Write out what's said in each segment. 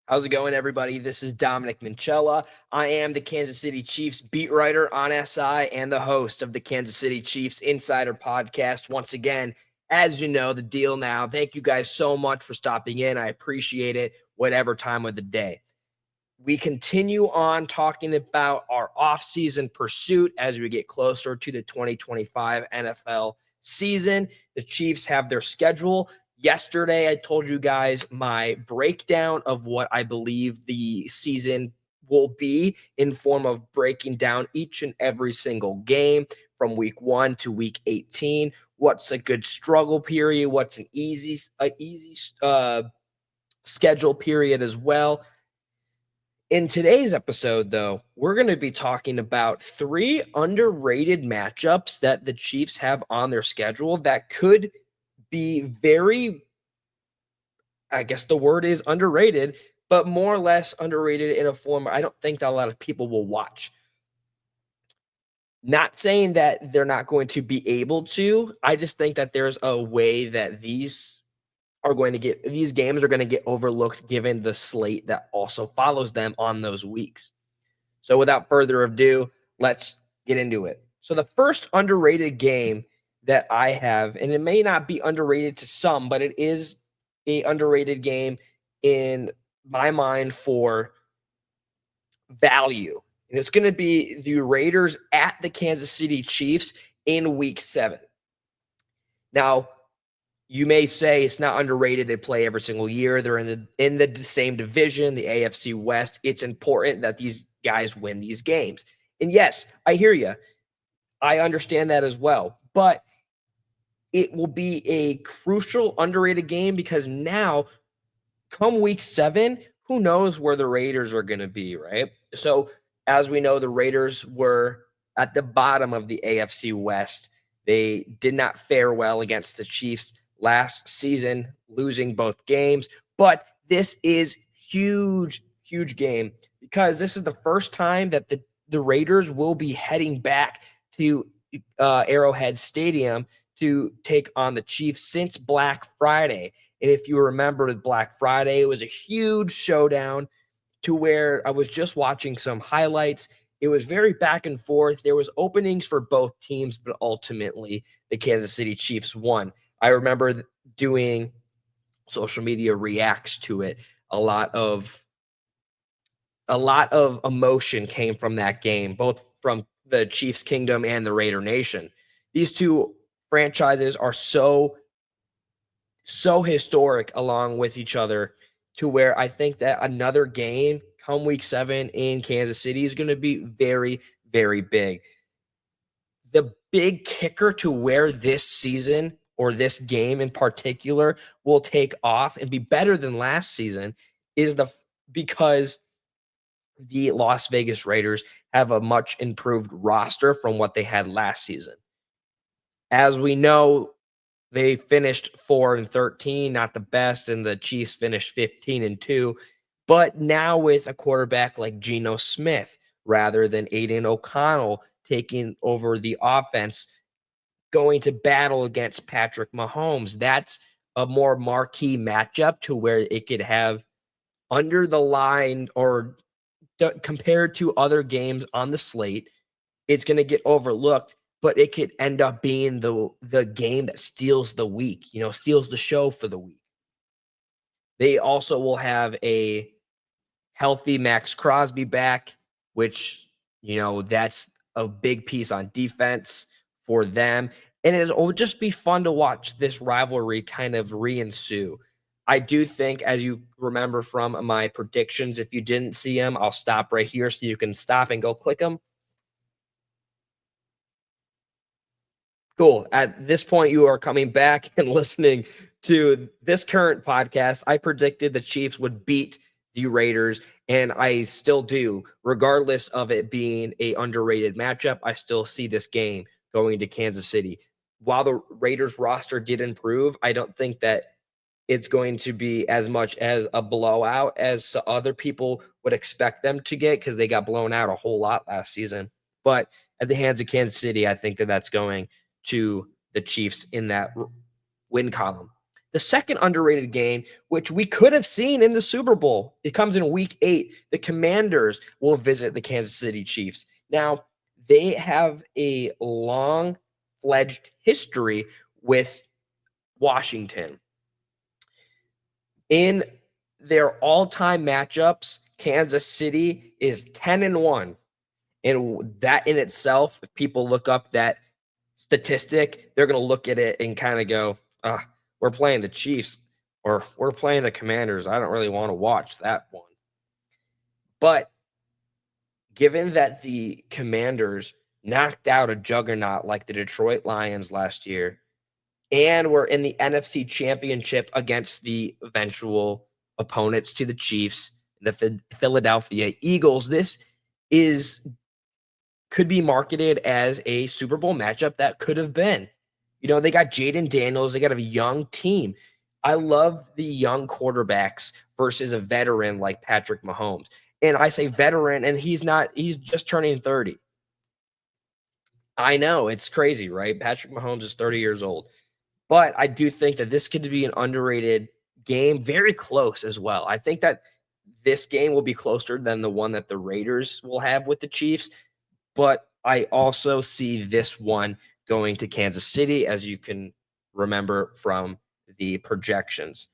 How's it going, everybody? This is Dominic Minchella. I am the Kansas City Chiefs beat writer on SI and the host of the Kansas City Chiefs Insider Podcast. Once again, as you know, the deal now. Thank you guys so much for stopping in. I appreciate it, whatever time of the day. We continue on talking about our off-season pursuit as we get closer to the 2025 NFL season. The Chiefs have their schedule. Yesterday, I told you guys my breakdown of what I believe the season will be in form of breaking down each and every single game from week 1 to week 18. What's a good struggle period? What's an easy schedule period as well? In today's episode, though, we're going to be talking about 3 underrated matchups that the Chiefs have on their schedule that could be very, I guess the word is underrated, but more or less underrated in a form I don't think that a lot of people will watch. Not saying that they're not going to be able to. I just think that there's a way that these games are going to get overlooked given the slate that also follows them on those weeks. So without further ado, let's get into it. So the first underrated game that I have, and it may not be underrated to some, but it is a underrated game in my mind for value. And it's going to be the Raiders at the Kansas City Chiefs in week 7. Now, you may say it's not underrated. They play every single year. They're in the same division, the AFC West. It's important that these guys win these games. And yes, I hear you. I understand that as well. But it will be a crucial underrated game because now, come week 7, who knows where the Raiders are going to be, right? So, as we know, the Raiders were at the bottom of the AFC West. They did not fare well against the Chiefs last season, losing both games. But this is huge game because this is the first time that the Raiders will be heading back to Arrowhead Stadium to take on the Chiefs since Black Friday. And if you remember Black Friday, it was a huge showdown to where I was just watching some highlights. It was very back and forth. There was openings for both teams, but ultimately the Kansas City Chiefs won. I remember doing social media reacts to it. A lot of emotion came from that game, both from the Chiefs Kingdom and the Raider Nation. These two franchises are so historic along with each other to where I think that another game come week 7 in Kansas City is going to be very, very big. The big kicker to where this season or this game in particular will take off and be better than last season is because the Las Vegas Raiders have a much improved roster from what they had last season. As we know, they finished 4-13, not the best, and the Chiefs finished 15-2. But now with a quarterback like Geno Smith rather than Aiden O'Connell taking over the offense, going to battle against Patrick Mahomes, that's a more marquee matchup to where it could have under the line or compared to other games on the slate, it's going to get overlooked, but it could end up being the game that steals the week, steals the show for the week. They also will have a healthy Max Crosby back, which, that's a big piece on defense for them. And it'll just be fun to watch this rivalry kind of re-ensue. I do think, as you remember from my predictions, if you didn't see them, I'll stop right here so you can stop and go click them. Cool. At this point, you are coming back and listening to this current podcast. I predicted the Chiefs would beat the Raiders, and I still do. Regardless of it being a underrated matchup, I still see this game going to Kansas City. While the Raiders roster did improve, I don't think that it's going to be as much as a blowout as other people would expect them to get because they got blown out a whole lot last season. But at the hands of Kansas City, I think that that's going to the Chiefs in that win column. The second underrated game, which we could have seen in the Super Bowl, it comes in week 8. The Commanders will visit the Kansas City Chiefs. Now, they have a long-fledged history with Washington. In their all-time matchups, Kansas City is 10-1. And that in itself, if people look up that statistic, they're going to look at it and kind of go, we're playing the Chiefs or we're playing the Commanders. I don't really want to watch that one. But given that the Commanders knocked out a juggernaut like the Detroit Lions last year, and we're in the NFC Championship against the eventual opponents to the Chiefs, the Philadelphia Eagles, this could be marketed as a Super Bowl matchup that could have been. They got Jaden Daniels. They got a young team. I love the young quarterbacks versus a veteran like Patrick Mahomes. And I say veteran, and he's just turning 30. I know, it's crazy, right? Patrick Mahomes is 30 years old. But I do think that this could be an underrated game, very close as well. I think that this game will be closer than the one that the Raiders will have with the Chiefs. But I also see this one going to Kansas City, as you can remember from the projections.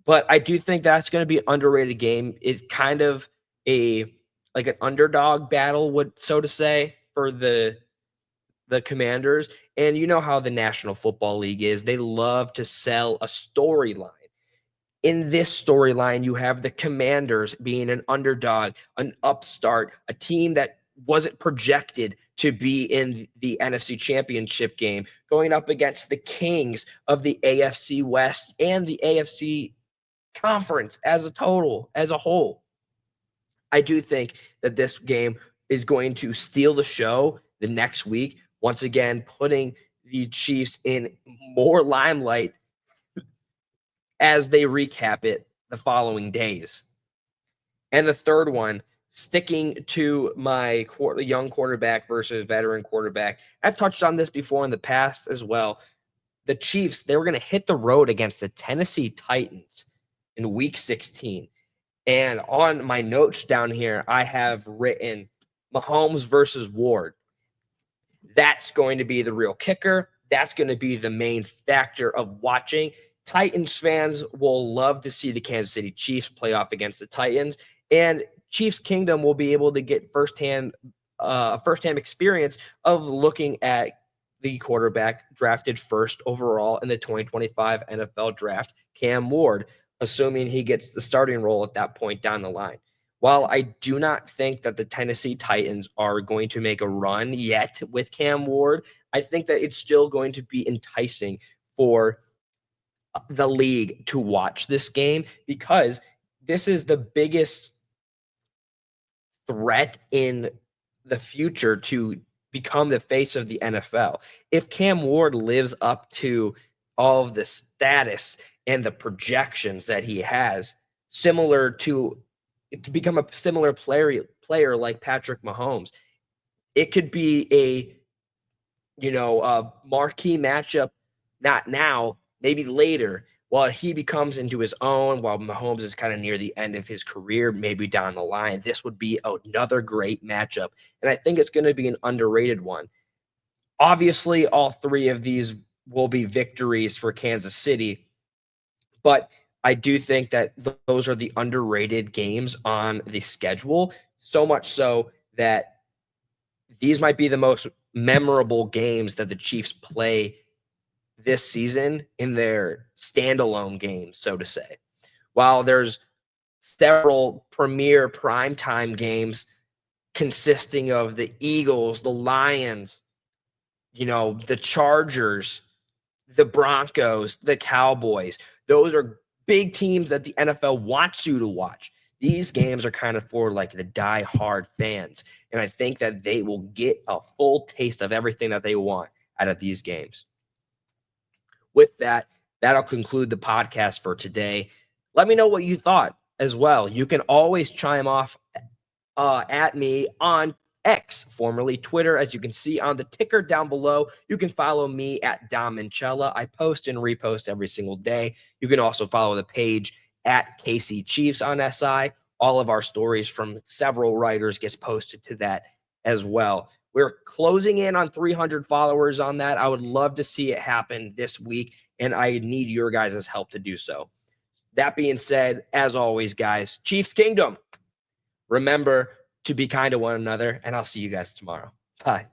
But I do think that's going to be an underrated game. It's kind of like an underdog battle, so to say, for the Commanders. And you know how the National Football League is. They love to sell a storyline. In this storyline, you have the Commanders being an underdog, an upstart, a team that wasn't projected to be in the NFC Championship game, going up against the Kings of the AFC West and the AFC Conference as a whole. I do think that this game is going to steal the show the next week, once again putting the Chiefs in more limelight as they recap it the following days. And the third one, sticking to my young quarterback versus veteran quarterback. I've touched on this before in the past as well. The Chiefs, they were going to hit the road against the Tennessee Titans in week 16. And on my notes down here, I have written Mahomes versus Ward. That's going to be the real kicker. That's going to be the main factor of watching. Titans fans will love to see the Kansas City Chiefs play off against the Titans, and Chiefs Kingdom will be able to get firsthand experience of looking at the quarterback drafted first overall in the 2025 NFL Draft, Cam Ward, assuming he gets the starting role at that point down the line. While I do not think that the Tennessee Titans are going to make a run yet with Cam Ward, I think that it's still going to be enticing for the league to watch this game, because this is the biggest threat in the future to become the face of the NFL. If Cam Ward lives up to all of the status and the projections that he has, similar to become a similar player like Patrick Mahomes, it could be a marquee matchup, not now, maybe later, while he becomes into his own, while Mahomes is kind of near the end of his career, maybe down the line. This would be another great matchup, and I think it's going to be an underrated one. Obviously, all three of these will be victories for Kansas City, but I do think that those are the underrated games on the schedule, so much so that these might be the most memorable games that the Chiefs play this season in their standalone games, so to say. While there's several premier primetime games consisting of the Eagles, the Lions, the Chargers, the Broncos, the Cowboys. Those are big teams that the NFL wants you to watch. These games are kind of for like the die-hard fans. And I think that they will get a full taste of everything that they want out of these games. With that, that'll conclude the podcast for today. Let me know what you thought as well. You can always chime off at me on X, formerly Twitter, as you can see on the ticker down below. You can follow me at Dom Minchella. I post and repost every single day. You can also follow the page at KC Chiefs on SI. All of our stories from several writers gets posted to that as well. We're closing in on 300 followers on that. I would love to see it happen this week, and I need your guys' help to do so. That being said, as always, guys, Chiefs Kingdom, remember to be kind to one another, and I'll see you guys tomorrow. Bye.